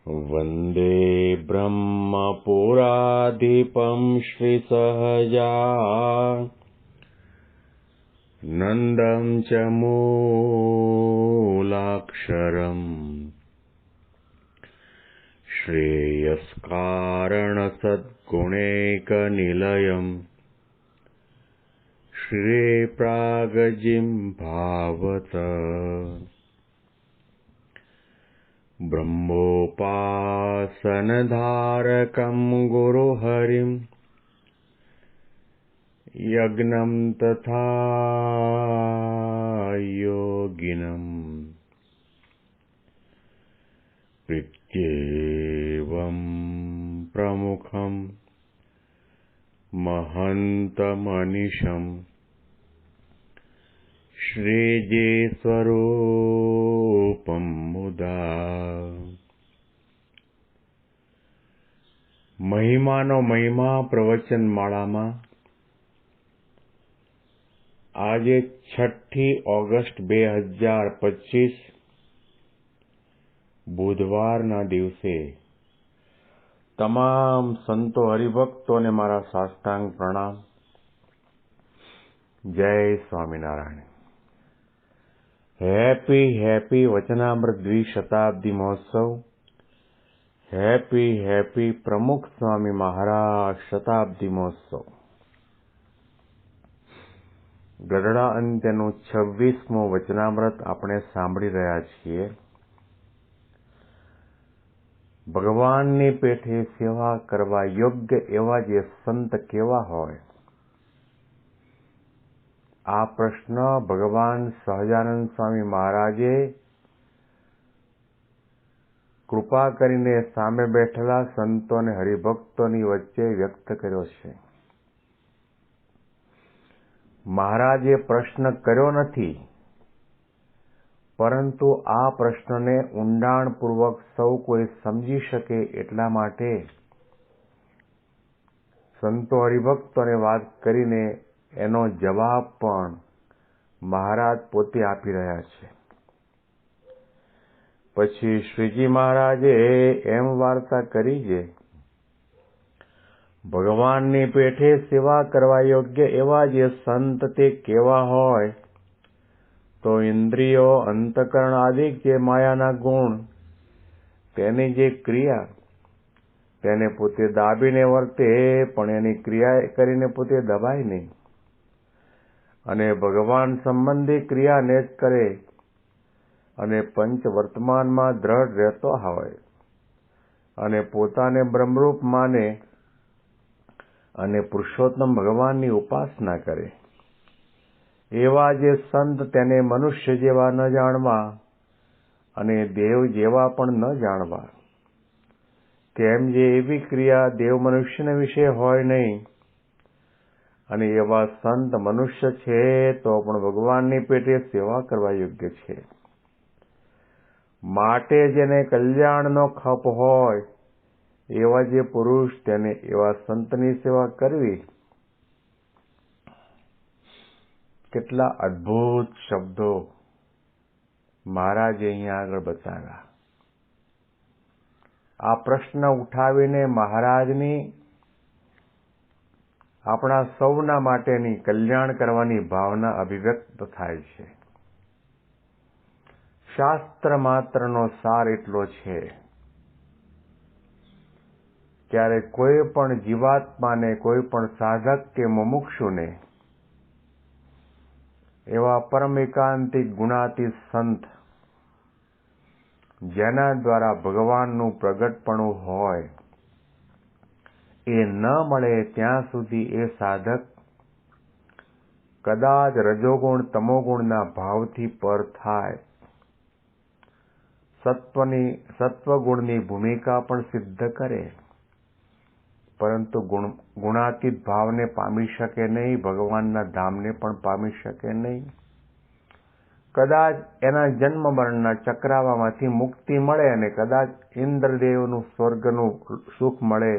वन्दे ब्रह्मपुराधिपं श्रीसहजा नन्दं च मूलाक्षरम् श्रेयस्कारणसद्गुणैकनिलयम् श्रीप्रागजिं भावत ब्रह्मोपासनधारकं गुरुहरिं यज्ञं तथा योगिनं प्रत्येवं प्रमुखं महन्तमनिशम् श्रीजीस्वरूपं मुदा મહિમાનો મહિમા પ્રવચન માળામાં આજે 6 ઓગસ્ટ 2025 બુધવારના દિવસે તમામ સંતો હરિભક્તોને મારા સાષ્ટાંગ પ્રણામ. જય સ્વામિનારાયણ. હેપી વચનામૃત દ્વિશતાબ્દી મહોત્સવ. હેપી પ્રમુખ સ્વામી મહારાજ શતાબ્દી મહોત્સવ. ગઢડા અંત્યનું 26મું વચનામૃત આપણે સાંભળી રહ્યા છીએ. ભગવાનની પેઠે સેવા કરવા યોગ્ય એવા જે સંત કેવા હોય, આ પ્રશ્ન ભગવાન સહજાનંદ સ્વામી મહારાજે કૃપા કરીને સામે બેઠેલા સંતો અને હરિભક્તોની વચ્ચે વ્યક્ત કર્યો છે. મહારાજે પ્રશ્ન કર્યો નથી, પરંતુ આ પ્રશ્નને ઊંડાણપૂર્વક સૌ કોઈ સમજી શકે એટલા માટે સંતો હરિભક્તોને વાત કરીને એનો જવાબ પણ મહારાજ પોતે આપી રહ્યા છે. પછી શ્રીજી મહારાજે એમ વાર્તા કરી છે, ભગવાનની પેઠે સેવા કરવા યોગ્ય એવા જે સંત તે કેવા હોય, તો ઇન્દ્રિયો, અંતકરણ આદિ જે માયાના ગુણ, તેની જે ક્રિયા, તેને પોતે દાબીને વર્તે, પણ એની ક્રિયા કરીને પોતે દબાય નહીં અને ભગવાન સંબંધી ક્રિયાને જ કરે અને પંચ વર્તમાનમાં દ્રઢ રહેતો હોય અને પોતાને બ્રહ્મરૂપ માને અને પુરુષોત્તમ ભગવાનની ઉપાસના કરે, એવા જે સંત તેને મનુષ્ય જેવા ન જાણવા અને દેવ જેવા પણ ન જાણવા. કેમ જે એવી ક્રિયા દેવ મનુષ્યને વિશે હોય નહીં અને એવા સંત મનુષ્ય છે તો પણ ભગવાનની પેટે સેવા કરવા યોગ્ય છે. માટે જેને કલ્યાણનો ખપ હોય એવા જે પુરુષ, તેને એવા સંતની સેવા કરવી. કેટલા અદ્ભુત શબ્દો મહારાજે અહીંયા આગળ બતાવ્યા. આ પ્રશ્ન ઉઠાવીને મહારાજની આપણા સૌના માટેની કલ્યાણ કરવાની ભાવના અભિવ્યક્ત થાય છે. શાસ્ત્ર માત્રનો સાર એટલો છે, ત્યારે કોઈ પણ જીવાત્માને, કોઈ પણ સાધક કે મુમુક્ષુને એવા પરમ એકાંતિક ગુણાતીત સંત જેના દ્વારા ભગવાનનું પ્રગટપણું હોય, એ ન મળે ત્યાં સુધી એ સાધક કદાચ રજોગુણ તમોગુણના ભાવથી પર થાય, સત્વગુણની ભૂમિકા પણ સિદ્ધ કરે, પરંતુ ગુણાતીત ભાવને પામી શકે નહીં, ભગવાનના ધામને પણ પામી શકે નહીં. કદાચ એના જન્મ મરણના ચક્રાવામાંથી મુક્તિ મળે અને કદાચ ઇન્દ્રદેવનું સ્વર્ગનું સુખ મળે,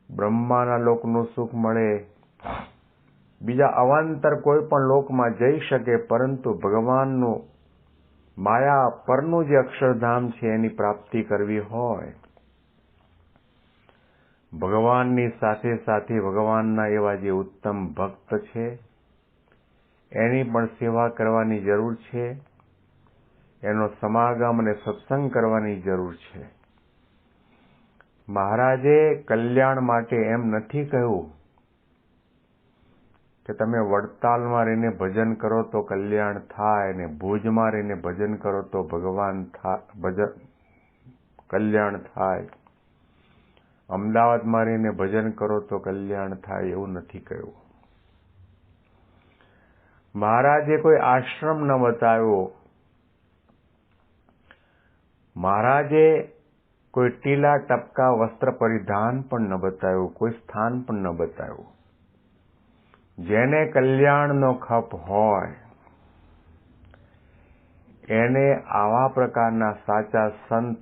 બ્રહ્માના લોકનું સુખ મળે, બીજા અવાંતર કોઈ પણ લોકમાં જઈ શકે, પરંતુ ભગવાનનું માયા પરનું જે અક્ષરધામ છે એની પ્રાપ્તિ કરવી હોય, ભગવાનની સાથે સાથે ભગવાનના એવા જે ઉત્તમ ભક્ત છે એની પણ સેવા કરવાની જરૂર છે, એનો સમાગમ અને સત્સંગ કરવાની જરૂર છે. મહારાજે કલ્યાણ માટે એમ નથી કહ્યું કે તમે વડતાલમાં રહીને ભજન કરો તો કલ્યાણ થાય ને ભુજમાં રહીને ભજન કરો તો કલ્યાણ થાય, અમદાવાદમાં રહીને ભજન કરો તો કલ્યાણ થાય, એવું નથી કહ્યું. મહારાજે કોઈ આશ્રમ ન બતાવ્યો, મહારાજે કોઈ ટીલા ટપકા વસ્ત્ર પરિધાન પણ ન બતાવ્યું, કોઈ સ્થાન પણ ન બતાવ્યું. જેને કલ્યાણનો ખપ હોય એને આવા પ્રકારના સાચા સંત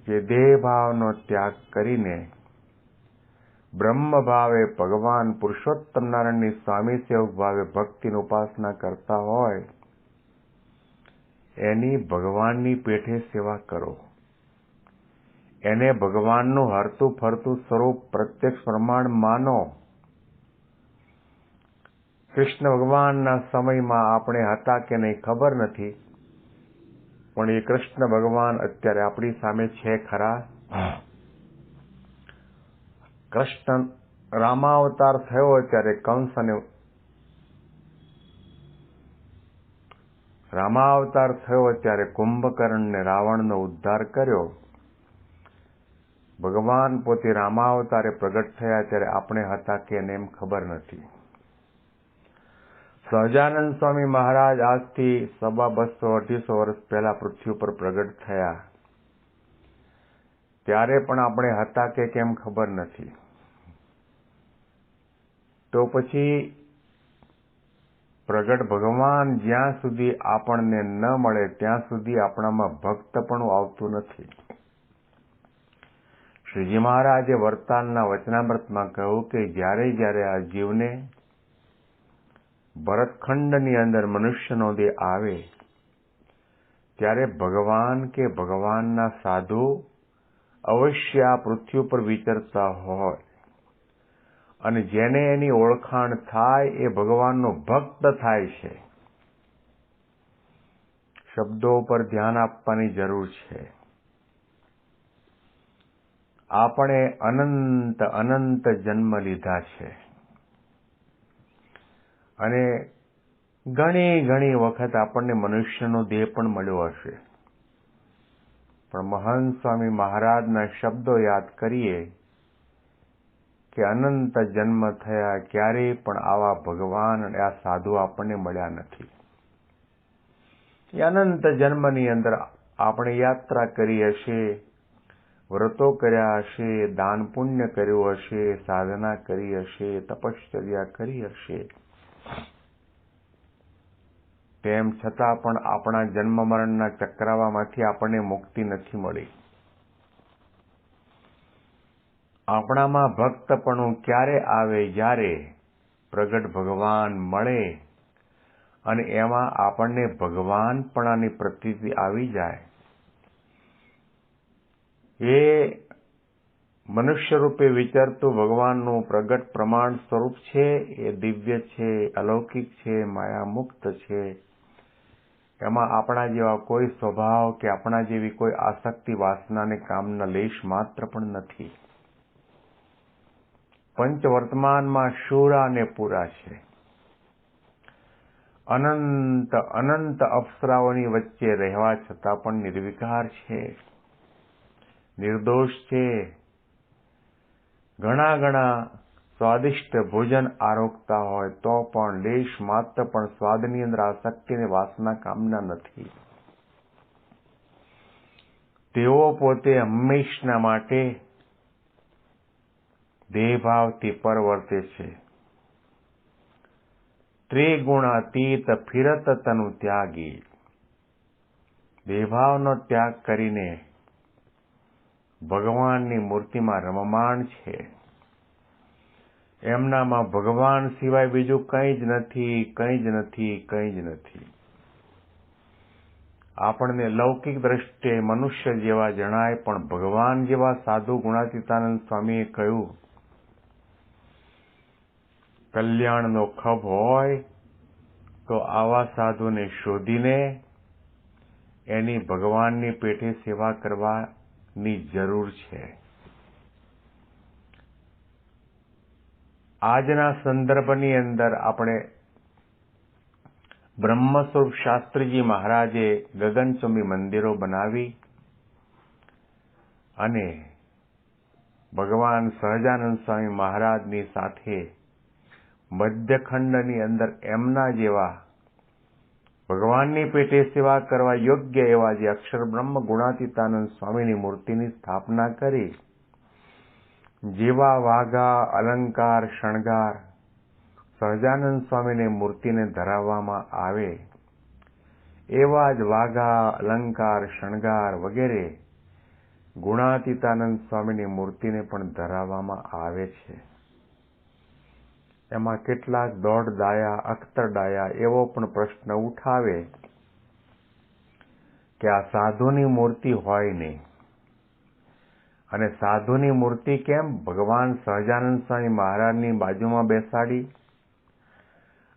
જે દેહ ભાવનો ત્યાગ કરીને બ્રહ્મ ભાવે ભગવાન પુરુષોત્તમ નારાયણની સ્વામી સેવક ભાવે ભક્તિની ઉપાસના કરતા હોય એની ભગવાનની પેઠે સેવા કરો. એને ભગવાનનું હરતું ફરતું સ્વરૂપ પ્રત્યક્ષ પ્રમાણ માનો. કૃષ્ણ ભગવાનના સમયમાં આપણે હતા કે નહીં ખબર નથી, પણ એ કૃષ્ણ ભગવાન અત્યારે આપણી સામે છે ખરા? કૃષ્ણ રામાવતાર થયો ત્યારે કંસ અને રામાવતાર થયો ત્યારે કુંભકર્ણને રાવણનો ઉદ્ધાર કર્યો. ભગવાન પોતે રામાવતારે પ્રગટ થયા ત્યારે આપણે હતા કે એમ ખબર નથી. સહજાનંદ સ્વામી મહારાજ આજથી 250-250 વર્ષ પહેલા પૃથ્વી ઉપર પ્રગટ થયા ત્યારે પણ આપણે હતા કે કેમ ખબર નથી. તો પછી પ્રગટ ભગવાન જ્યાં સુધી આપણને ન મળે ત્યાં સુધી આપણામાં ભક્તપણું આવતું નથી. શ્રીજી મહારાજે વરતાલના વચનામૃતમાં કહ્યું કે જ્યારે જ્યારે આ જીવને ભરતખંડની અંદર મનુષ્યનો દેહ આવે ત્યારે ભગવાન કે ભગવાનના સાધુ અવશ્ય આ પૃથ્વી ઉપર વિચરતા હોય અને જેને એની ઓળખાણ થાય એ ભગવાનનો ભક્ત થાય છે. શબ્દો ઉપર ધ્યાન આપવાની જરૂર છે. આપણે અનંત અનંત જન્મ લીધા છે અને ઘણી ઘણી વખત આપણને મનુષ્યનો દેહ પણ મળ્યો હશે, પણ મહંત સ્વામી મહારાજના શબ્દો યાદ કરીએ કે અનંત જન્મ થયા ક્યારેય પણ આવા ભગવાન અને આ સાધુ આપણને મળ્યા નથી. એ અનંત જન્મની અંદર આપણે યાત્રા કરી હશે, વ્રતો કર્યા હશે, દાન પુણ્ય કર્યું હશે, સાધના કરી હશે, તપશ્ચર્યા કરી હશે, તેમ છતાં પણ આપણા જન્મ મરણના ચક્રાવામાંથી આપણને મુક્તિ નથી મળી. આપણામાં ભક્તપણું ક્યારે આવે? જ્યારે પ્રગટ ભગવાન મળે અને એમાં આપણને ભગવાનપણાની પ્રતીતિ આવી જાય. એ મનુષ્ય રૂપે વિચરતું ભગવાનનું પ્રગટ પ્રમાણ સ્વરૂપ છે, એ દિવ્ય છે, અલૌકિક છે, માયામુક્ત છે. એમાં આપણા જેવા કોઈ સ્વભાવ કે આપણા જેવી કોઈ આસક્તિ વાસનાને કામના લેશ માત્ર પણ નથી. પંચવર્તમાનમાં શુરા અને પૂરા છે. અનંત અનંત અપ્સરાઓની વચ્ચે રહેવા છતાં પણ નિર્વિકાર છે, નિર્દોષ છે. ઘણા ઘણા સ્વાદિષ્ટ ભોજન આરોગતા હોય તો પણ લેશ માત્ર પણ સ્વાદની અંદર આસક્તિ અને વાસના કામના નથી. તેઓ પોતે હંમેશના માટે દેહભાવથી પર વર્તે છે. ત્રિગુણાતીત ફિરત તનુ ત્યાગી. દેહભાવનો ત્યાગ કરીને ભગવાનની મૂર્તિમાં રમમાણ છે. એમનામાં ભગવાન સિવાય બીજું કંઈ જ નથી, કંઈ જ નથી, કંઈ જ નથી. આપણને લૌકિક દ્રષ્ટિએ મનુષ્ય જેવા જણાય, પણ ભગવાન જેવા સાધુ ગુણાતીતાનંદ સ્વામીએ કહ્યું, કલ્યાણનો ખભ હોય તો આવા સાધુને શોધીને એની ભગવાનની પેટે સેવા કરવાની જરૂર છે. આજના સંદર્ભની અંદર આપણે બ્રહ્મ સ્વરૂપ શાસ્ત્રીજી મહારાજે ગગનચુંબી મંદિરો બનાવી અને ભગવાન સહજાનંદ સ્વામી મહારાજની સાથે મધ્યખંડની અંદર એમના જેવા ભગવાનની પેટે સેવા કરવા યોગ્ય એવા જે અક્ષર બ્રહ્મ ગુણાતીતાનંદ સ્વામીની મૂર્તિની સ્થાપના કરી. જેવા વાઘા અલંકાર શણગાર સહજાનંદ સ્વામીની મૂર્તિને ધરાવવામાં આવે, એવા જ વાઘા અલંકાર શણગાર વગેરે ગુણાતીતાનંદ સ્વામીની મૂર્તિને પણ ધરાવવામાં આવે છે. એમાં કેટલાક દોઢ ડાયા અખ્તર ડાયા એવો પણ પ્રશ્ન ઉઠાવે કે આ સાધુની મૂર્તિ હોય નહીં, અને સાધુની મૂર્તિ કેમ ભગવાન સહજાનંદ સ્વામી મહારાજની બાજુમાં બેસાડી?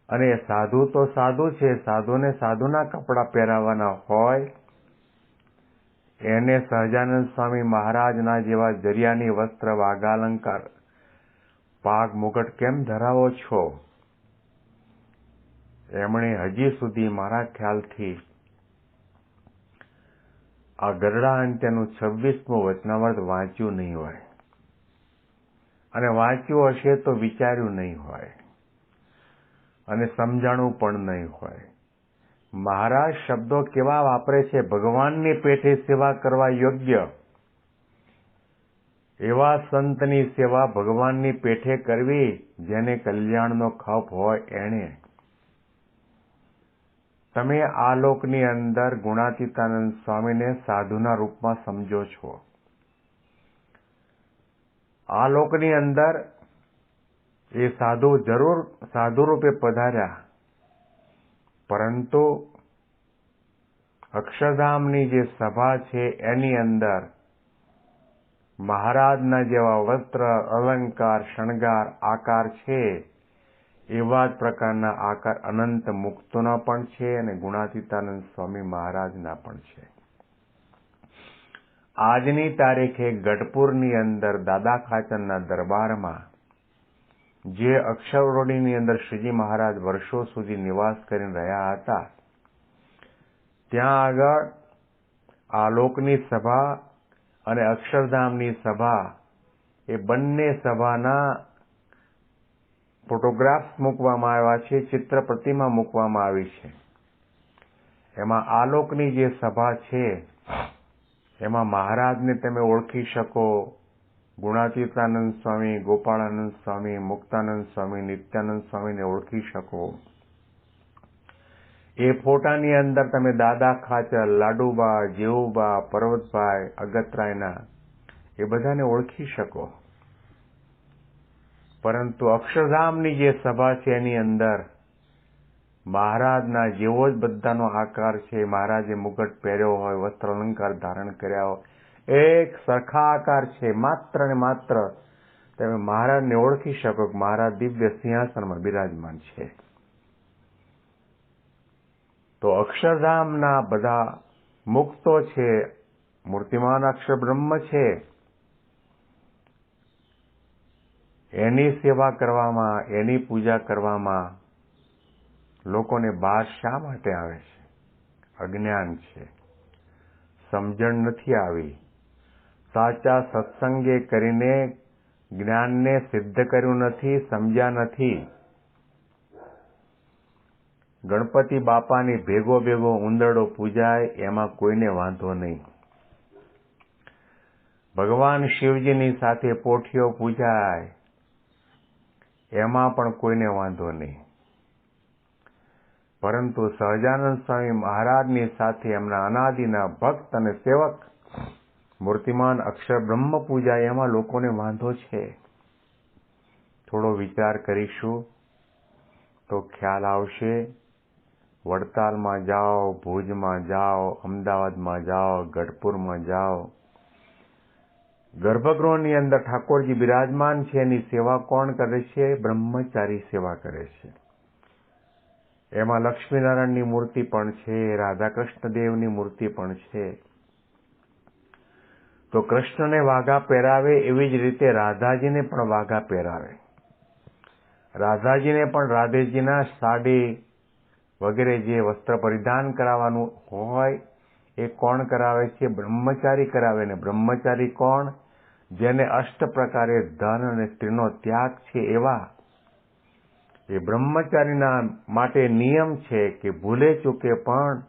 અને સાધુ તો સાધુ છે, સાધુને સાધુના કપડાં પહેરાવાના હોય, એને સહજાનંદ સ્વામી મહારાજના જેવા જરિયાની વસ્ત્ર વાઘાલંકાર પાગ મુગટ કેમ ધરાવો છો? એમણે હજી સુધી મારા ખ્યાલથી આ ગરડા અંત્યનું 26મું વચનામૃત વાંચ્યું નહીં હોય, અને વાંચ્યું હશે તો વિચાર્યું નહીં હોય, અને સમજાણું પણ નહીં હોય. મહારાજ શબ્દો કેવા વાપરે છે? ભગવાનની પેટે સેવા કરવા યોગ્ય એવા સંતની સેવા ભગવાનની પેઠે કરવી, જેને કલ્યાણનો ખપ હોય એણે. તમે આ લોકની અંદર ગુણાતીતાનંદ સ્વામીને સાધુના રૂપમાં સમજો છો. આ લોકની અંદર એ સાધુ જરૂર સાધુ રૂપે પધાર્યા, પરંતુ અક્ષરધામની જે સભા છે એની અંદર મહારાજના જેવા વસ્ત્ર અલંકાર શણગાર આકાર છે, એવા જ પ્રકારના આકાર અનંત મુક્તોના પણ છે અને ગુણાતીતાનંદ સ્વામી મહારાજના પણ છે. આજની તારીખે ગઢપુરની અંદર દાદા ખાચરના દરબારમાં જે અક્ષરવડીની અંદર શ્રીજી મહારાજ વર્ષો સુધી નિવાસ કરીને રહ્યા હતા, ત્યાં આગળ આલોકની સભા અને અક્ષરધામની સભા એ બંને સભાના ફોટોગ્રાફ્સ મૂકવામાં આવ્યા છે, ચિત્ર પ્રતિમા મૂકવામાં આવી છે. એમાં આલોકની જે સભા છે એમાં મહારાજને તમે ઓળખી શકો, ગુણાતીતાનંદ સ્વામી, ગોપાળાનંદ સ્વામી, મુક્તાનંદ સ્વામી, નિત્યાનંદ સ્વામીને ઓળખી શકો. એ ફોટાની અંદર તમે દાદા ખાચર, લાડુબા, જેવુબા, પર્વતભાઈ, અગતરાયના એ બધાને ઓળખી શકો. પરંતુ અક્ષરધામની જે સભા છે એની અંદર મહારાજના જેવો જ બધાનો આકાર છે, મહારાજે મુગટ પહેર્યો હોય, વસ્ત્ર અલંકાર ધારણ કર્યા હોય, એક સરખા આકાર છે. માત્ર ને માત્ર તમે મહારાજને ઓળખી શકો કે મહારાજ દિવ્ય સિંહાસનમાં બિરાજમાન છે. તો અક્ષરધામના બધા મુક્તો છે, મૂર્તિમાન અક્ષર બ્રહ્મ છે, એની સેવા કરવામાં, એની પૂજા કરવામાં લોકોને બહાર શા માટે આવે છે? અજ્ઞાન છે, સમજણ નથી આવી. સાચા સત્સંગે કરીને જ્ઞાનને સિદ્ધ કર્યું નથી, સમજ્યા નથી. ગણપતિ બાપાની ભેગો ભેગો ઉંદરડો પૂજાય એમાં કોઈને વાંધો નહીં. ભગવાન શિવજીની સાથે પોઠીઓ પૂજાય એમાં પણ કોઈને વાંધો નહીં. પરંતુ સહજાનંદ સ્વામી મહારાજની સાથે એમના અનાદિના ભક્ત અને સેવક મૂર્તિમાન અક્ષર બ્રહ્મ પૂજા એમાં લોકોને વાંધો છે. થોડો વિચાર કરીશું તો ખ્યાલ આવશે વડતાલમાં જાઓ, ભુજમાં જાઓ, અમદાવાદમાં જાઓ, ગઢપુરમાં જાઓ, ગર્ભગૃહની અંદર ઠાકોરજી બિરાજમાન છે. એની સેવા કોણ કરે છે? બ્રહ્મચારી સેવા કરે છે. એમાં લક્ષ્મીનારાયણની મૂર્તિ પણ છે, રાધા કૃષ્ણ દેવની મૂર્તિ પણ છે. તો કૃષ્ણને વાઘા પહેરાવે એવી જ રીતે રાધાજીને પણ વાઘા પહેરાવે. રાધાજીને પણ રાધેજીના સાડી વગેરે જે વસ્ત્ર પરિધાન કરાવવાનું હોય એ કોણ કરાવે છે? બ્રહ્મચારી કરાવે. ને બ્રહ્મચારી કોણ? જેને અષ્ટ પ્રકારે ધન અને સ્ત્રીનો ત્યાગ છે. એવા એ બ્રહ્મચારીના માટે નિયમ છે કે ભૂલે ચૂકે પણ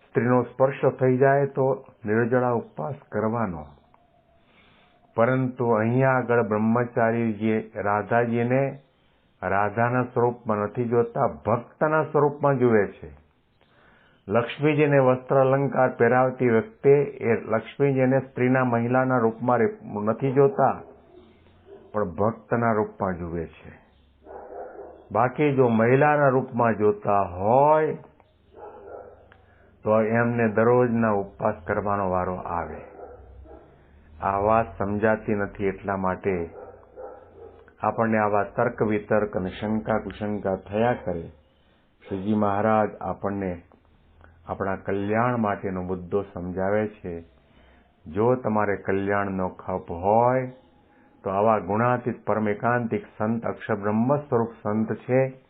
સ્ત્રીનો સ્પર્શ થઈ જાય તો નિર્જળા ઉપવાસ કરવાનો. પરંતુ અહીંયા આગળ બ્રહ્મચારી જે રાધાજીને રાધાના સ્વરૂપમાં નથી જોતા, ભક્તના સ્વરૂપમાં જુએ છે. લક્ષ્મીજીને વસ્ત્ર અલંકાર પહેરાવતી વખતે એ લક્ષ્મીજીને સ્ત્રીના મહિલાના રૂપમાં નથી જોતા, પણ ભક્તના રૂપમાં જુએ છે. બાકી જો મહિલાના રૂપમાં જોતા હોય તો એમને દરરોજના ઉપવાસ કરવાનો વારો આવે. આ વાત સમજાતી નથી. એટલા માટે આપણને આવા તર્ક વિતર્ક અને શંકા કુશંકા થયા કરે. શ્રીજી મહારાજ આપણને આપણા કલ્યાણ માટેનો મુદ્દો સમજાવે છે. જો તમારે કલ્યાણનો ખપ હોય તો આવા ગુણાતીત પરમ એકાંતિક સંત અક્ષર બ્રહ્મ સ્વરૂપ સંત છે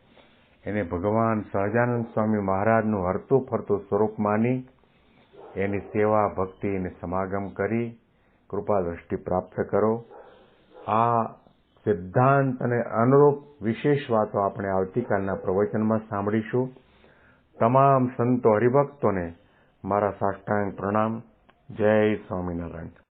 એને ભગવાન સહજાનંદ સ્વામી મહારાજનું હરતું ફરતું સ્વરૂપ માની એની સેવા ભક્તિ અને સમાગમ કરી કૃપા દ્રષ્ટિ પ્રાપ્ત કરો. આ સિદ્ધાંત અને અનુરૂપ વિશેષ વાતો આપણે આવતીકાલના પ્રવચનમાં સાંભળીશું. તમામ સંતો હરિભક્તોને મારા સાષ્ટાંગ પ્રણામ. જય સ્વામિનારાયણ.